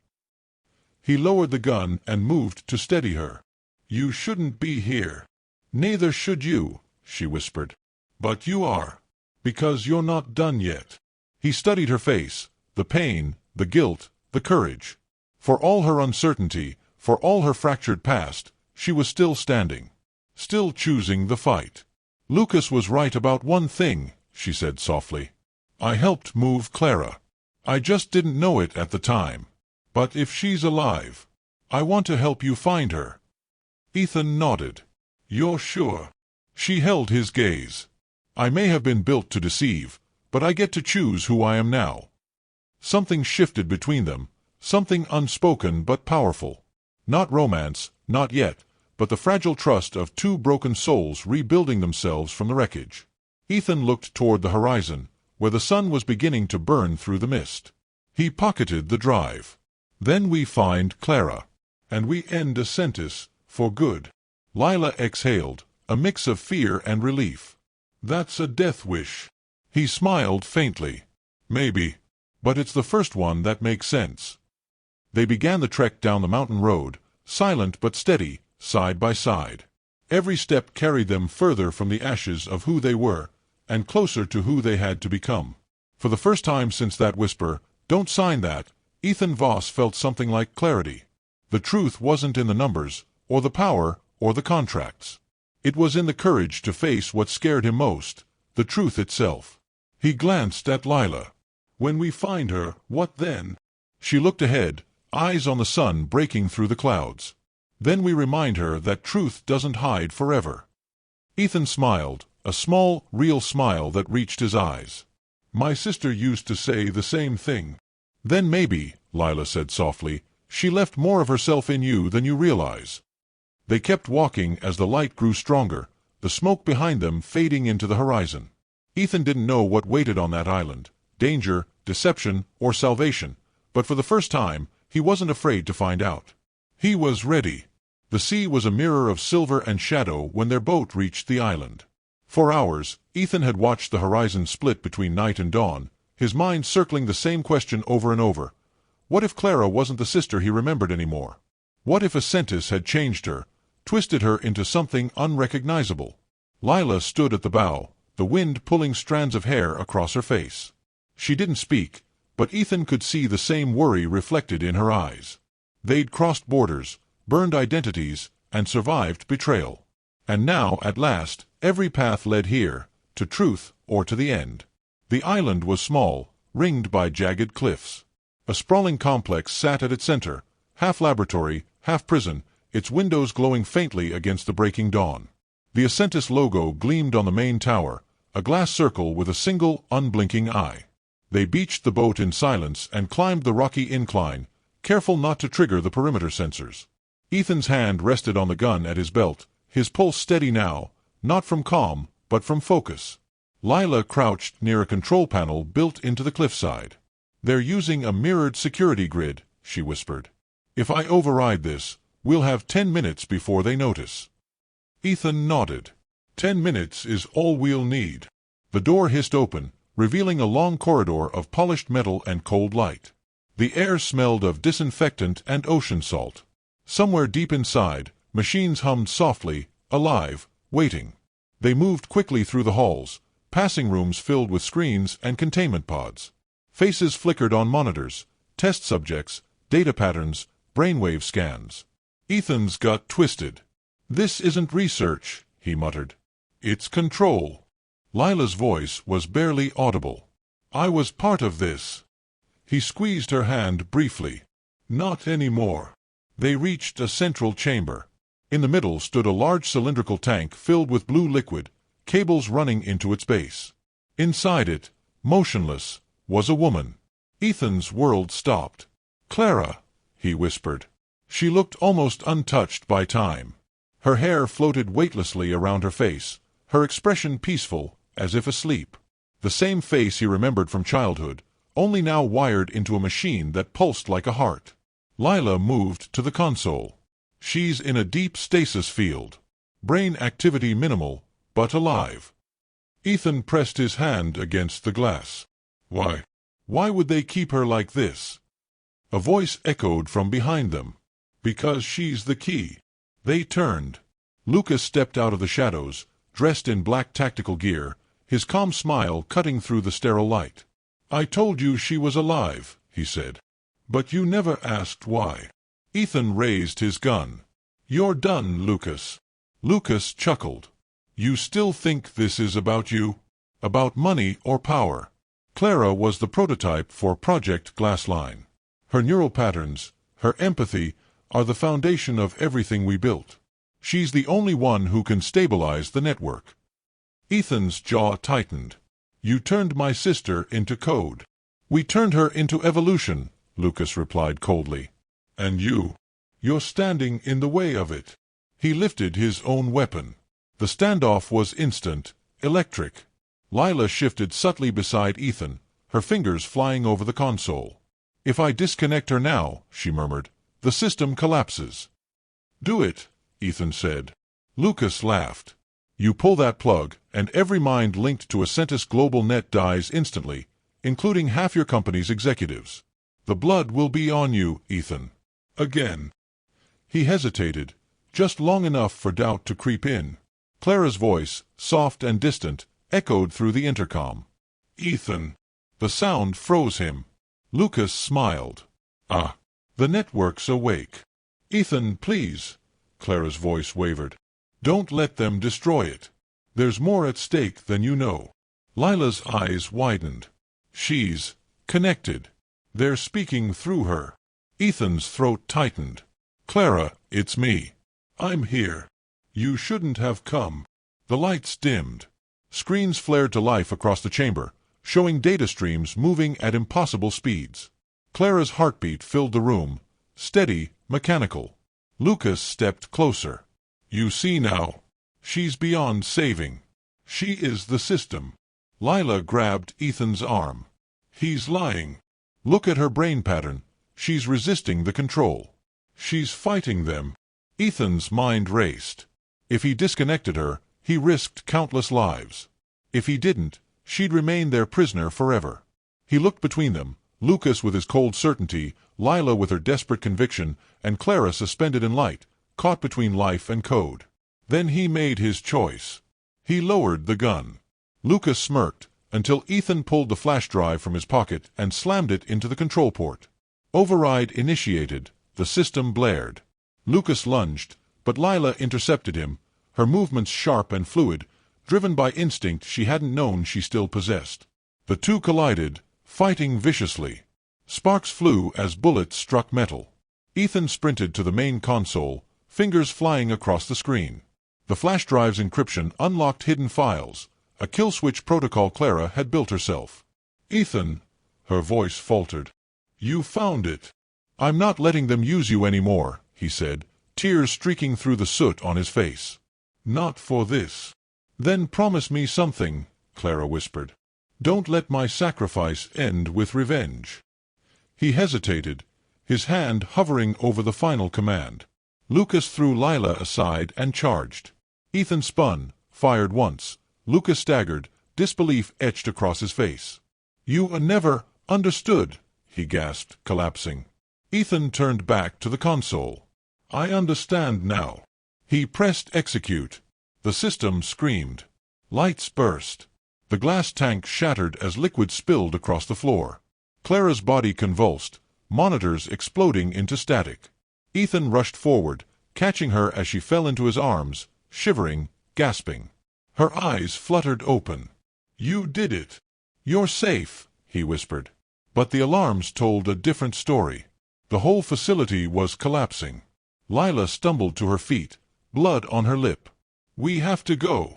He lowered the gun and moved to steady her. You shouldn't be here. Neither should you, she whispered. But you are. Because you're not done yet. He studied her face, the pain, the guilt, the courage. For all her uncertainty, for all her fractured past, she was still standing. Still choosing the fight. Lucas was right about one thing, she said softly. I helped move Clara. I just didn't know it at the time. But if she's alive, I want to help you find her. Ethan nodded. You're sure? She held his gaze. I may have been built to deceive, but I get to choose who I am now. Something shifted between them, something unspoken but powerful. Not romance, not yet, but the fragile trust of two broken souls rebuilding themselves from the wreckage. Ethan looked toward the horizon, where the sun was beginning to burn through the mist. He pocketed the drive. Then we find Clara. And we end a sentence, for good. Lila exhaled, a mix of fear and relief. That's a death wish. He smiled faintly. Maybe. But it's the first one that makes sense. They began the trek down the mountain road, silent but steady, side by side. Every step carried them further from the ashes of who they were, and closer to who they had to become. For the first time since that whisper, "Don't sign that," Ethan Voss felt something like clarity. The truth wasn't in the numbers, or the power, or the contracts. It was in the courage to face what scared him most, the truth itself. He glanced at Lila. When we find her, what then? She looked ahead, eyes on the sun breaking through the clouds. Then we remind her that truth doesn't hide forever. Ethan smiled, a small, real smile that reached his eyes. My sister used to say the same thing. Then maybe, Lila said softly, she left more of herself in you than you realize. They kept walking as the light grew stronger, the smoke behind them fading into the horizon. Ethan didn't know what waited on that island, danger, deception, or salvation, but for the first time, He wasn't afraid to find out. He was ready. The sea was a mirror of silver and shadow when their boat reached the island. For hours, Ethan had watched the horizon split between night and dawn, his mind circling the same question over and over. What if Clara wasn't the sister he remembered anymore? What if a Sentis had changed her, twisted her into something unrecognizable? Lila stood at the bow, the wind pulling strands of hair across her face. She didn't speak, but Ethan could see the same worry reflected in her eyes. They'd crossed borders, burned identities, and survived betrayal. And now, at last, every path led here, to truth or to the end. The island was small, ringed by jagged cliffs. A sprawling complex sat at its center, half laboratory, half prison, its windows glowing faintly against the breaking dawn. The Ascentis logo gleamed on the main tower, a glass circle with a single, unblinking eye. They beached the boat in silence and climbed the rocky incline, careful not to trigger the perimeter sensors. Ethan's hand rested on the gun at his belt, his pulse steady now, not from calm, but from focus. Lila crouched near a control panel built into the cliffside. "They're using a mirrored security grid," she whispered. "If I override this, we'll have 10 minutes before they notice." Ethan nodded. 10 minutes is all we'll need." The door hissed open, revealing a long corridor of polished metal and cold light. The air smelled of disinfectant and ocean salt. Somewhere deep inside, machines hummed softly, alive, waiting. They moved quickly through the halls, passing rooms filled with screens and containment pods. Faces flickered on monitors, test subjects, data patterns, brainwave scans. Ethan's gut twisted. "This isn't research," he muttered. "It's control." Lila's voice was barely audible. "I was part of this." He squeezed her hand briefly. "Not anymore." They reached a central chamber. In the middle stood a large cylindrical tank filled with blue liquid, cables running into its base. Inside it, motionless, was a woman. Ethan's world stopped. "Clara," he whispered. She looked almost untouched by time. Her hair floated weightlessly around her face, her expression peaceful, as if asleep. The same face he remembered from childhood, only now wired into a machine that pulsed like a heart. Lila moved to the console. "She's in a deep stasis field. Brain activity minimal, but alive." Ethan pressed his hand against the glass. "Why? Why would they keep her like this?" A voice echoed from behind them. "Because she's the key." They turned. Lucas stepped out of the shadows, dressed in black tactical gear, his calm smile cutting through the sterile light. "I told you she was alive," he said. "But you never asked why." Ethan raised his gun. "You're done, Lucas." Lucas chuckled. "You still think this is about you? About money or power?" Clara was the prototype for Project Glassline. Her neural patterns, her empathy, are the foundation of everything we built. She's the only one who can stabilize the network. Ethan's jaw tightened. "You turned my sister into code." "We turned her into evolution," Lucas replied coldly. "And you're standing in the way of it." He lifted his own weapon. The standoff was instant, electric. Lila shifted subtly beside Ethan, her fingers flying over the console. "If I disconnect her now," she murmured, "the system collapses." "Do it," Ethan said. Lucas laughed. "You pull that plug, and every mind linked to a Centis global net dies instantly, including half your company's executives. The blood will be on you, Ethan. Again." He hesitated, just long enough for doubt to creep in. Clara's voice, soft and distant, echoed through the intercom. "Ethan." The sound froze him. Lucas smiled. "Ah, the network's awake." "Ethan, please." Clara's voice wavered. "Don't let them destroy it. There's more at stake than you know." Lila's eyes widened. "She's connected. They're speaking through her." Ethan's throat tightened. "Clara, it's me. I'm here. You shouldn't have come." The lights dimmed. Screens flared to life across the chamber, showing data streams moving at impossible speeds. Clara's heartbeat filled the room, steady, mechanical. Lucas stepped closer. "You see now. She's beyond saving. She is the system." Lila grabbed Ethan's arm. "He's lying. Look at her brain pattern. She's resisting the control. She's fighting them. Ethan's mind raced. If he disconnected her, he risked countless lives. If he didn't, she'd remain their prisoner forever. He looked between them, Lucas with his cold certainty, Lila with her desperate conviction, and Clara suspended in light, caught between life and code. Then he made his choice. He lowered the gun. Lucas smirked, until Ethan pulled the flash drive from his pocket and slammed it into the control port. Override initiated. The system blared. Lucas lunged, but Lila intercepted him, her movements sharp and fluid, driven by instinct she hadn't known she still possessed. The two collided, fighting viciously. Sparks flew as bullets struck metal. Ethan sprinted to the main console, fingers flying across the screen. The flash drive's encryption unlocked hidden files, a kill switch protocol Clara had built herself. "Ethan," her voice faltered. "You found it." "I'm not letting them use you anymore," he said, tears streaking through the soot on his face. "Not for this." "Then promise me something," Clara whispered. "Don't let my sacrifice end with revenge." He hesitated, his hand hovering over the final command. Lucas threw Lila aside and charged. Ethan spun, fired once. Lucas staggered, disbelief etched across his face. "You never understood," he gasped, collapsing. Ethan turned back to the console. "I understand now." He pressed execute. The system screamed. Lights burst. The glass tank shattered as liquid spilled across the floor. Clara's body convulsed, monitors exploding into static. Ethan rushed forward, catching her as she fell into his arms, shivering, gasping. Her eyes fluttered open. "You did it. You're safe," he whispered. But the alarms told a different story. The whole facility was collapsing. Lila stumbled to her feet, blood on her lip. "We have to go."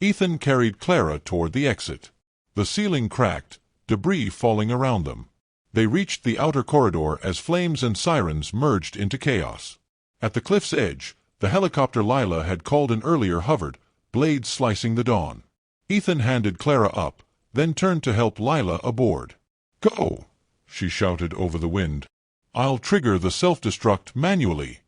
Ethan carried Clara toward the exit. The ceiling cracked, debris falling around them. They reached the outer corridor as flames and sirens merged into chaos. At the cliff's edge, the helicopter Lila had called in earlier hovered, blades slicing the dawn. Ethan handed Clara up, then turned to help Lila aboard. "Go!" she shouted over the wind. "I'll trigger the self-destruct manually."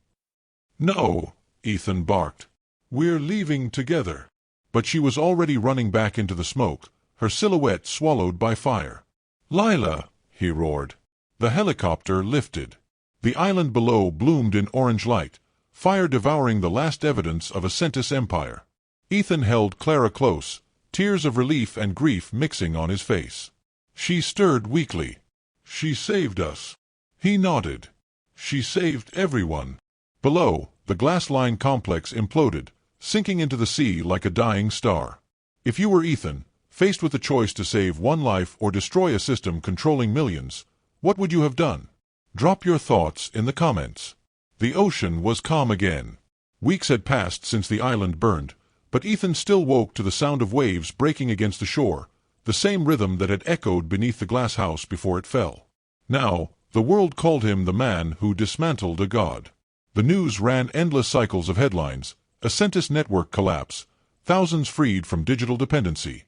"No," Ethan barked. "We're leaving together." But she was already running back into the smoke, her silhouette swallowed by fire. "Lila!" he roared. The helicopter lifted. The island below bloomed in orange light, fire devouring the last evidence of a Centis empire. Ethan held Clara close, tears of relief and grief mixing on his face. She stirred weakly. "She saved us." He nodded. "She saved everyone." Below, the glass-lined complex imploded, sinking into the sea like a dying star. If you were Ethan, faced with the choice to save one life or destroy a system controlling millions, what would you have done? Drop your thoughts in the comments. The ocean was calm again. Weeks had passed since the island burned, but Ethan still woke to the sound of waves breaking against the shore, the same rhythm that had echoed beneath the glass house before it fell. Now, the world called him the man who dismantled a god. The news ran endless cycles of headlines: a Centis network collapse, thousands freed from digital dependency.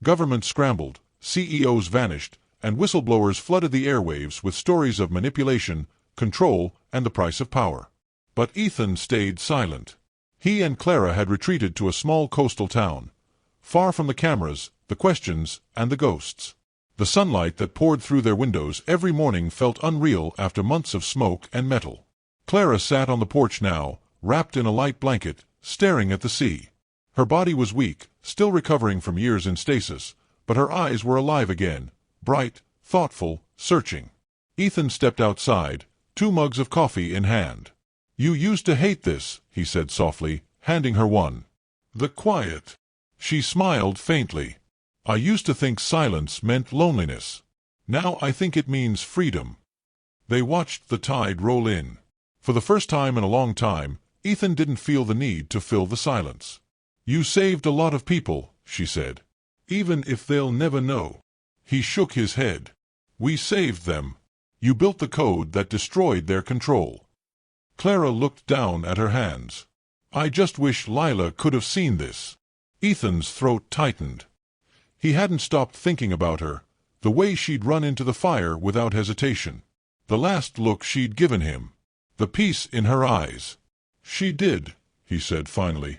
Governments scrambled, CEOs vanished, and whistleblowers flooded the airwaves with stories of manipulation, control, and the price of power. But Ethan stayed silent. He and Clara had retreated to a small coastal town, far from the cameras, the questions, and the ghosts. The sunlight that poured through their windows every morning felt unreal after months of smoke and metal. Clara sat on the porch now, wrapped in a light blanket, staring at the sea. Her body was weak, still recovering from years in stasis, but her eyes were alive again, bright, thoughtful, searching. Ethan stepped outside, 2 mugs of coffee in hand. "You used to hate this," he said softly, handing her one. "The quiet." She smiled faintly. "I used to think silence meant loneliness. Now I think it means freedom." They watched the tide roll in. For the first time in a long time, Ethan didn't feel the need to fill the silence. "You saved a lot of people," she said. "Even if they'll never know." He shook his head. "We saved them. You built the code that destroyed their control." Clara looked down at her hands. "I just wish Lila could have seen this." Ethan's throat tightened. He hadn't stopped thinking about her, the way she'd run into the fire without hesitation. The last look she'd given him. The peace in her eyes. She did, he said finally.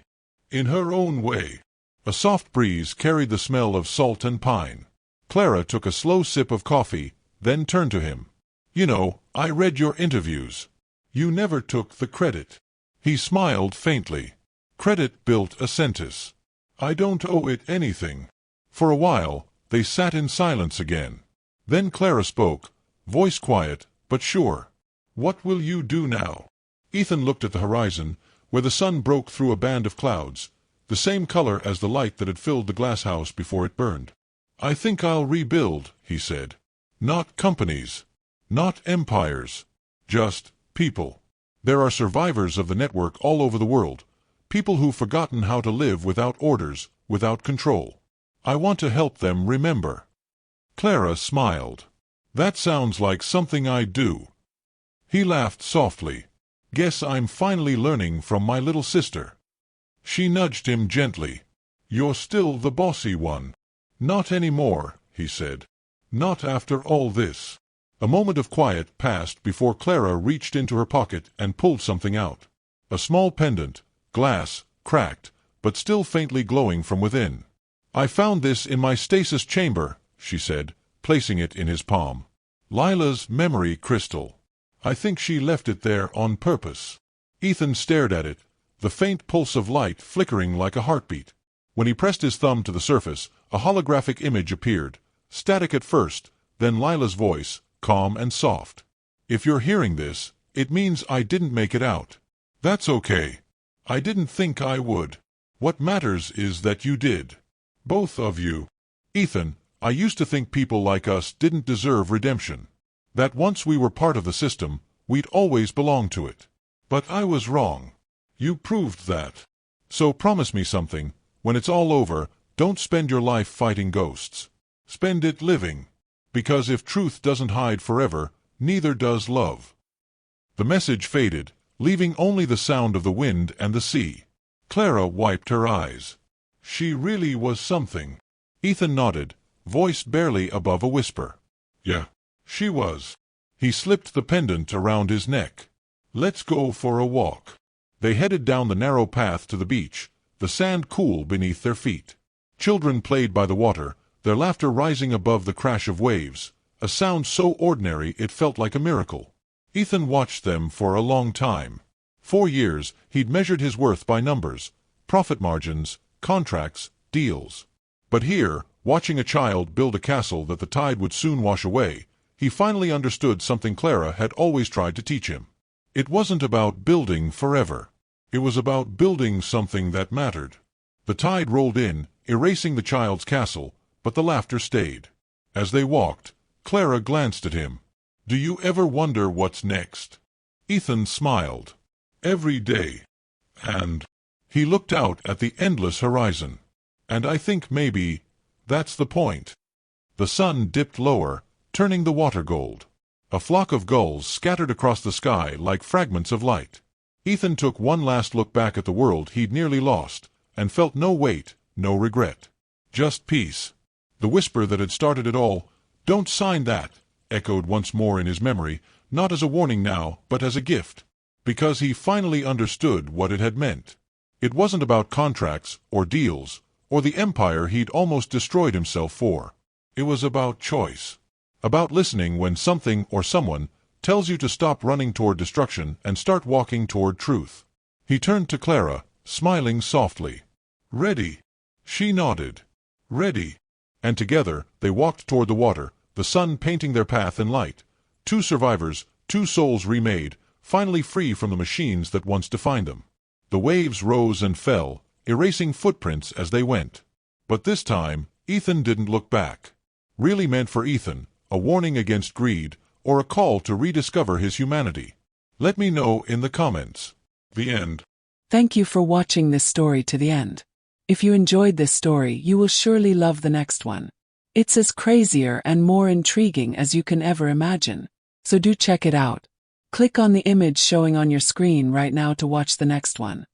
In her own way. A soft breeze carried the smell of salt and pine. Clara took a slow sip of coffee, then turned to him. You know, I read your interviews. You never took the credit. He smiled faintly. Credit built a sentence. I don't owe it anything. For a while, they sat in silence again. Then Clara spoke, voice quiet, but sure. What will you do now? Ethan looked at the horizon, where the sun broke through a band of clouds, the same color as the light that had filled the glass house before it burned. I think I'll rebuild, he said. Not companies. Not empires. Just people. There are survivors of the network all over the world, people who've forgotten how to live without orders, without control. I want to help them remember. Clara smiled. That sounds like something I'd do. He laughed softly. Guess I'm finally learning from my little sister. She nudged him gently. You're still the bossy one. Not anymore, he said. Not after all this. A moment of quiet passed before Clara reached into her pocket and pulled something out. A small pendant, glass, cracked, but still faintly glowing from within. I found this in my stasis chamber, she said, placing it in his palm. Lila's memory crystal. I think she left it there on purpose. Ethan stared at it, the faint pulse of light flickering like a heartbeat. When he pressed his thumb to the surface, a holographic image appeared, static at first, then Lila's voice, calm and soft. If you're hearing this, it means I didn't make it out. That's okay. I didn't think I would. What matters is that you did. Both of you. Ethan, I used to think people like us didn't deserve redemption. That once we were part of the system, we'd always belong to it. But I was wrong. You proved that. So promise me something. When it's all over, don't spend your life fighting ghosts. Spend it living. Because if truth doesn't hide forever, neither does love. The message faded, leaving only the sound of the wind and the sea. Clara wiped her eyes. She really was something. Ethan nodded, voice barely above a whisper. Yeah, she was. He slipped the pendant around his neck. Let's go for a walk. They headed down the narrow path to the beach, the sand cool beneath their feet. Children played by the water, their laughter rising above the crash of waves, a sound so ordinary it felt like a miracle. Ethan watched them for a long time. 4 years, he'd measured his worth by numbers, profit margins, contracts, deals. But here, watching a child build a castle that the tide would soon wash away, he finally understood something Clara had always tried to teach him. It wasn't about building forever. It was about building something that mattered. The tide rolled in, erasing the child's castle, but the laughter stayed. As they walked, Clara glanced at him. Do you ever wonder what's next? Ethan smiled. Every day. And he looked out at the endless horizon. And I think maybe that's the point. The sun dipped lower, turning the water gold. A flock of gulls scattered across the sky like fragments of light. Ethan took one last look back at the world he'd nearly lost, and felt no weight, no regret. Just peace. The whisper that had started it all, "Don't sign that," echoed once more in his memory, not as a warning now, but as a gift. Because he finally understood what it had meant. It wasn't about contracts, or deals, or the empire he'd almost destroyed himself for. It was about choice. About listening when something or someone tells you to stop running toward destruction and start walking toward truth. He turned to Clara, smiling softly. Ready? She nodded. Ready. And together, they walked toward the water, the sun painting their path in light. 2 survivors, 2 souls remade, finally free from the machines that once defined them. The waves rose and fell, erasing footprints as they went. But this time, Ethan didn't look back. Really meant for Ethan, a warning against greed, or a call to rediscover his humanity. Let me know in the comments. The end. Thank you for watching this story to the end. If you enjoyed this story, you will surely love the next one. It's as crazier and more intriguing as you can ever imagine. So do check it out. Click on the image showing on your screen right now to watch the next one.